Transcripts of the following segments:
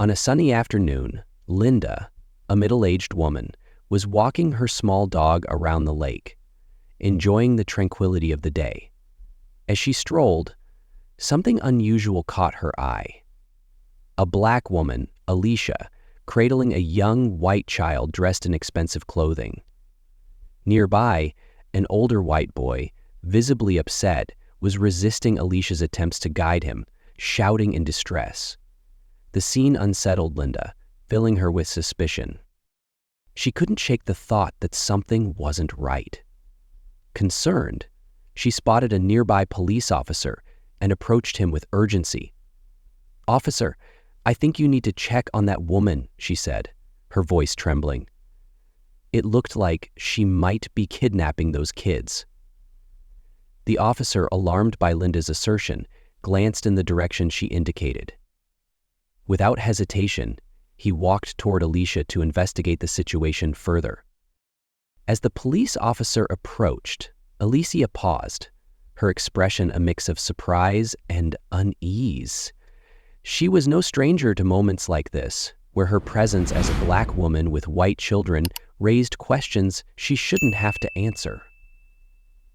On a sunny afternoon, Linda, a middle-aged woman, was walking her small dog around the lake, enjoying the tranquility of the day. As she strolled, something unusual caught her eye. A black woman, Alicia, cradling a young white child dressed in expensive clothing. Nearby, an older white boy, visibly upset, was resisting Alicia's attempts to guide him, shouting in distress. The scene unsettled Linda, filling her with suspicion. She couldn't shake the thought that something wasn't right. Concerned, she spotted a nearby police officer and approached him with urgency. "Officer, I think you need to check on that woman," she said, her voice trembling. It looked like she might be kidnapping those kids. The officer, alarmed by Linda's assertion, glanced in the direction she indicated. Without hesitation, he walked toward Alicia to investigate the situation further. As the police officer approached, Alicia paused, her expression a mix of surprise and unease. She was no stranger to moments like this, where her presence as a black woman with white children raised questions she shouldn't have to answer.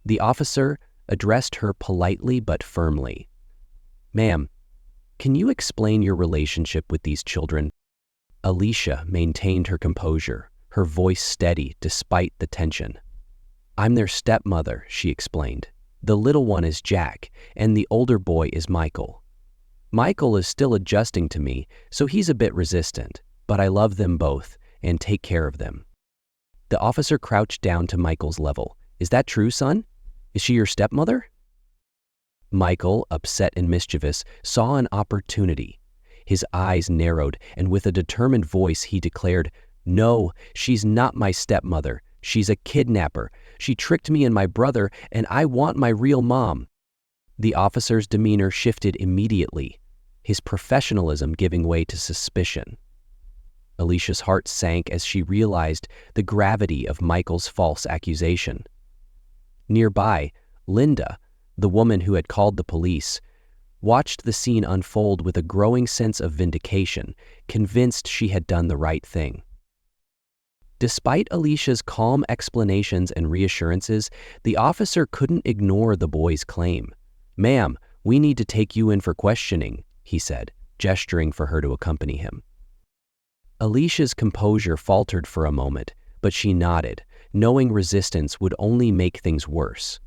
The officer addressed her politely but firmly. "Ma'am, can you explain your relationship with these children?" Alicia maintained her composure, her voice steady despite the tension. "I'm their stepmother," she explained. "The little one is Jack, and the older boy is Michael. Michael is still adjusting to me, so he's a bit resistant, but I love them both and take care of them." The officer crouched down to Michael's level. "Is that true, son? Is she your stepmother?" Michael, upset and mischievous, saw an opportunity. His eyes narrowed, and with a determined voice he declared, "No, she's not my stepmother. She's a kidnapper. She tricked me and my brother, and I want my real mom." The officer's demeanor shifted immediately, his professionalism giving way to suspicion. Alicia's heart sank as she realized the gravity of Michael's false accusation. Nearby, Linda, the woman who had called the police, watched the scene unfold with a growing sense of vindication, convinced she had done the right thing. Despite Alicia's calm explanations and reassurances, the officer couldn't ignore the boy's claim. "Ma'am, we need to take you in for questioning," he said, gesturing for her to accompany him. Alicia's composure faltered for a moment, but she nodded, knowing resistance would only make things worse.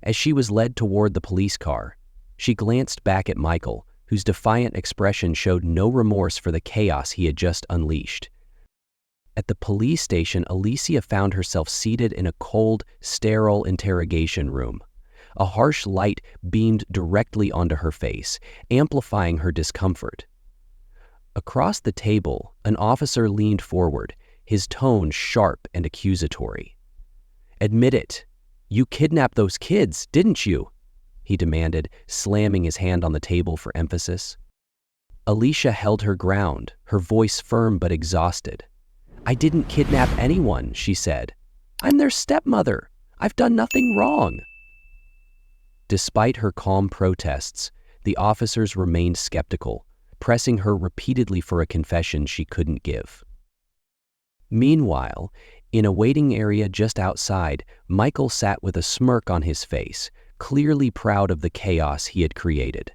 As she was led toward the police car, she glanced back at Michael, whose defiant expression showed no remorse for the chaos he had just unleashed. At the police station, Alicia found herself seated in a cold, sterile interrogation room. A harsh light beamed directly onto her face, amplifying her discomfort. Across the table, an officer leaned forward, his tone sharp and accusatory. "Admit it. You kidnapped those kids, didn't you?" he demanded, slamming his hand on the table for emphasis. Alicia held her ground, her voice firm but exhausted. "I didn't kidnap anyone," she said. "I'm their stepmother. I've done nothing wrong." Despite her calm protests, the officers remained skeptical, pressing her repeatedly for a confession she couldn't give. Meanwhile, in a waiting area just outside, Michael sat with a smirk on his face, clearly proud of the chaos he had created.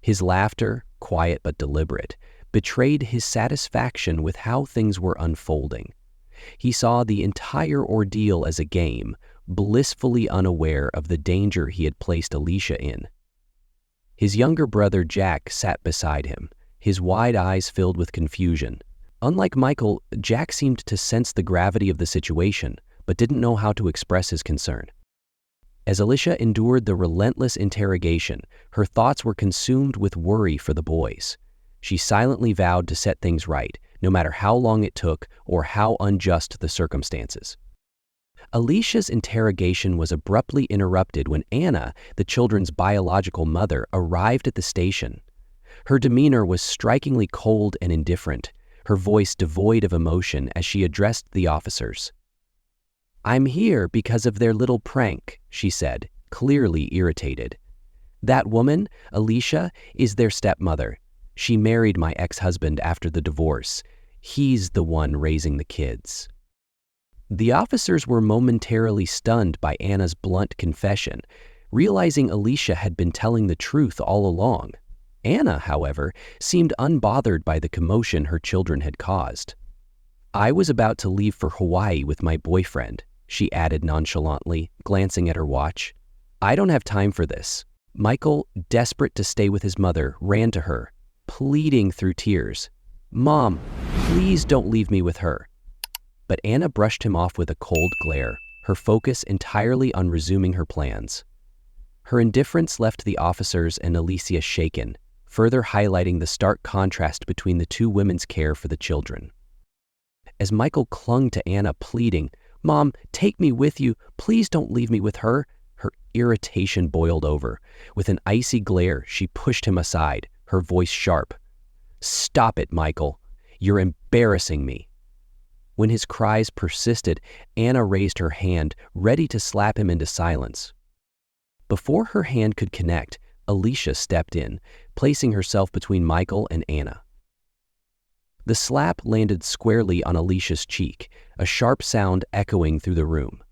His laughter, quiet but deliberate, betrayed his satisfaction with how things were unfolding. He saw the entire ordeal as a game, blissfully unaware of the danger he had placed Alicia in. His younger brother Jack sat beside him, his wide eyes filled with confusion. Unlike Michael, Jack seemed to sense the gravity of the situation, but didn't know how to express his concern. As Alicia endured the relentless interrogation, her thoughts were consumed with worry for the boys. She silently vowed to set things right, no matter how long it took or how unjust the circumstances. Alicia's interrogation was abruptly interrupted when Anna, the children's biological mother, arrived at the station. Her demeanor was strikingly cold and indifferent, her voice devoid of emotion as she addressed the officers. "I'm here because of their little prank," she said, clearly irritated. "That woman, Alicia, is their stepmother. She married my ex-husband after the divorce. He's the one raising the kids." The officers were momentarily stunned by Anna's blunt confession, realizing Alicia had been telling the truth all along. Anna, however, seemed unbothered by the commotion her children had caused. "I was about to leave for Hawaii with my boyfriend," she added nonchalantly, glancing at her watch. "I don't have time for this." Michael, desperate to stay with his mother, ran to her, pleading through tears, "Mom, please don't leave me with her." But Anna brushed him off with a cold glare, her focus entirely on resuming her plans. Her indifference left the officers and Alicia shaken, further highlighting the stark contrast between the two women's care for the children. As Michael clung to Anna, pleading, "Mom, take me with you. Please don't leave me with her," her irritation boiled over. With an icy glare, she pushed him aside, her voice sharp. "Stop it, Michael. You're embarrassing me." When his cries persisted, Anna raised her hand, ready to slap him into silence. Before her hand could connect, Alicia stepped in, placing herself between Michael and Anna. The slap landed squarely on Alicia's cheek, a sharp sound echoing through the room.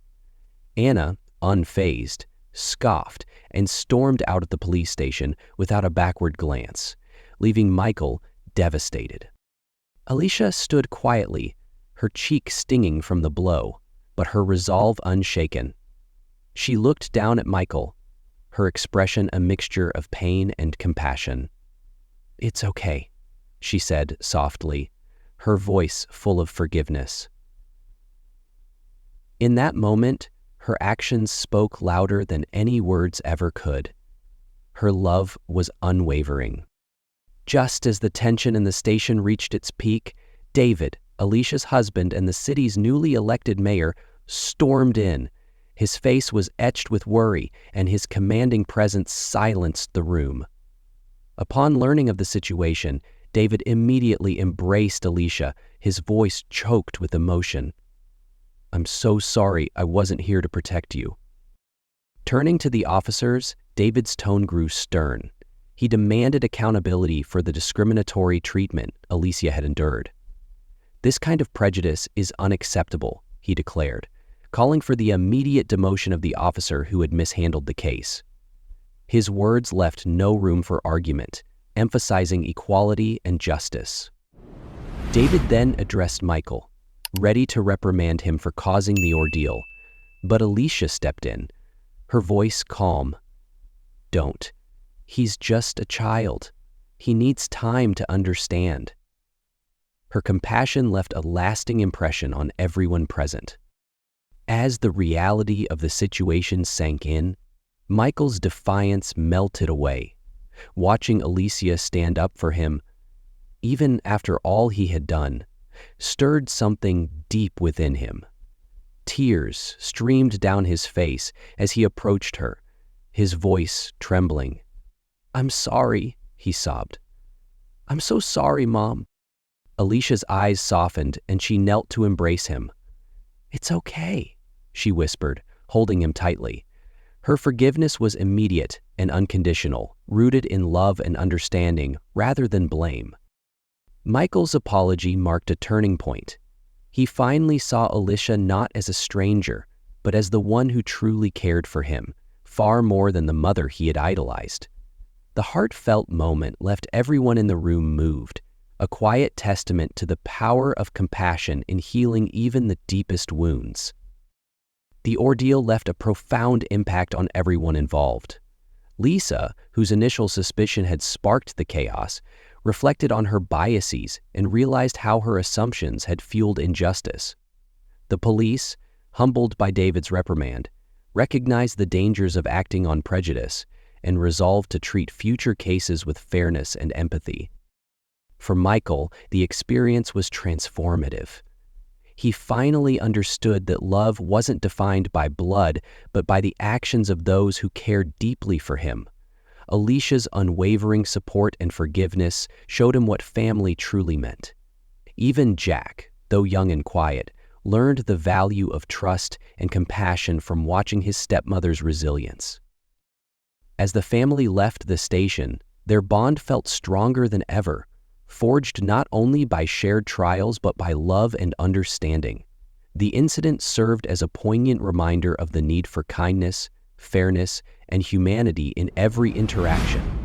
Anna, unfazed, scoffed and stormed out of the police station without a backward glance, leaving Michael devastated. Alicia stood quietly, her cheek stinging from the blow, but her resolve unshaken. She looked down at Michael, her expression a mixture of pain and compassion. "It's okay," she said softly, her voice full of forgiveness. In that moment, her actions spoke louder than any words ever could. Her love was unwavering. Just as the tension in the station reached its peak, David, Alicia's husband and the city's newly elected mayor, stormed in. His face was etched with worry, and his commanding presence silenced the room. Upon learning of the situation, David immediately embraced Alicia, his voice choked with emotion. "I'm so sorry I wasn't here to protect you." Turning to the officers, David's tone grew stern. He demanded accountability for the discriminatory treatment Alicia had endured. "This kind of prejudice is unacceptable," he declared, calling for the immediate demotion of the officer who had mishandled the case. His words left no room for argument, emphasizing equality and justice. David then addressed Michael, ready to reprimand him for causing the ordeal, but Alicia stepped in, her voice calm. "Don't. He's just a child. He needs time to understand." Her compassion left a lasting impression on everyone present. As the reality of the situation sank in, Michael's defiance melted away. Watching Alicia stand up for him, even after all he had done, stirred something deep within him. Tears streamed down his face as he approached her, his voice trembling. "I'm sorry," he sobbed. "I'm so sorry, Mom." Alicia's eyes softened and she knelt to embrace him. "It's okay," she whispered, holding him tightly. Her forgiveness was immediate and unconditional, rooted in love and understanding rather than blame. Michael's apology marked a turning point. He finally saw Alicia not as a stranger, but as the one who truly cared for him, far more than the mother he had idolized. The heartfelt moment left everyone in the room moved, a quiet testament to the power of compassion in healing even the deepest wounds. The ordeal left a profound impact on everyone involved. Lisa, whose initial suspicion had sparked the chaos, reflected on her biases and realized how her assumptions had fueled injustice. The police, humbled by David's reprimand, recognized the dangers of acting on prejudice and resolved to treat future cases with fairness and empathy. For Michael, the experience was transformative. He finally understood that love wasn't defined by blood, but by the actions of those who cared deeply for him. Alicia's unwavering support and forgiveness showed him what family truly meant. Even Jack, though young and quiet, learned the value of trust and compassion from watching his stepmother's resilience. As the family left the station, Their bond felt stronger than ever, forged not only by shared trials but by love and understanding. The incident served as a poignant reminder of the need for kindness, fairness, and humanity in every interaction.